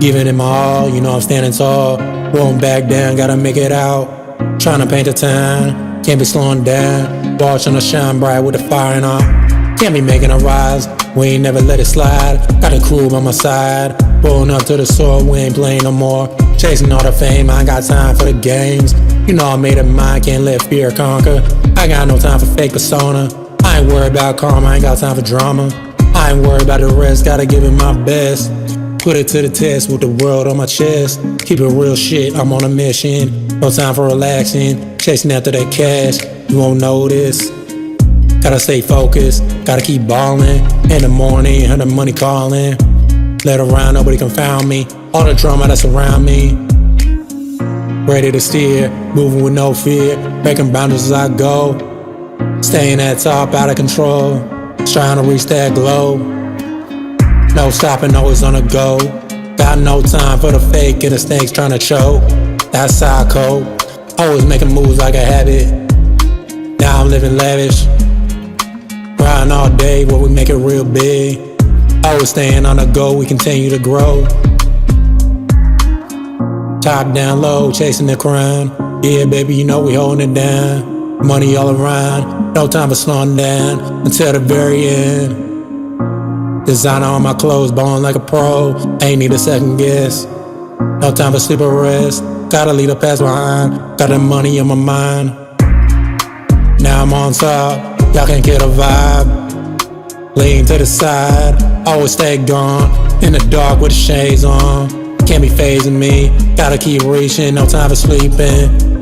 Giving it my all, you know I'm standing tall. Won't back down, gotta make it out. Trying to paint the town, can't be slowing down. Watching us shine bright with the fire in our. Can't be making a rise, we ain't never let it slide. Got a crew by my side, pulling up to the sword, we ain't playing no more. Chasing all the fame, I ain't got time for the games. You know I made it mine, can't let fear conquer. I got no time for fake persona. I ain't worried about karma, I ain't got time for drama. I ain't worried about the rest, gotta give it my best. Put it to the test with the world on my chest. Keep it real shit, I'm on a mission. No time for relaxing, chasing after that cash. You won't notice. Gotta stay focused, gotta keep ballin'. In the morning, hear the money calling. Let around, nobody can found me. All the drama that's around me. Ready to steer, moving with no fear. Breaking boundaries as I go. Staying at top, out of control. Trying to reach that glow. No stopping, always on the go. Got no time for the fake and the snakes trying to choke. That's psycho. Always making moves like a habit. Now I'm living lavish. Riding all day where we make it real big. Always staying on the go, we continue to grow. Top down low, chasing the crown. Yeah, baby, you know we holding it down. Money all around, no time for slowing down until the very end. Designer on my clothes, ballin' like a pro. Ain't need a second guess. No time for sleep or rest. Gotta leave the past behind. Got the money on my mind. Now I'm on top, y'all can't get a vibe. Lean to the side, always stay gone. In the dark with the shades on. Can't be phasing me, gotta keep reaching, no time for sleeping.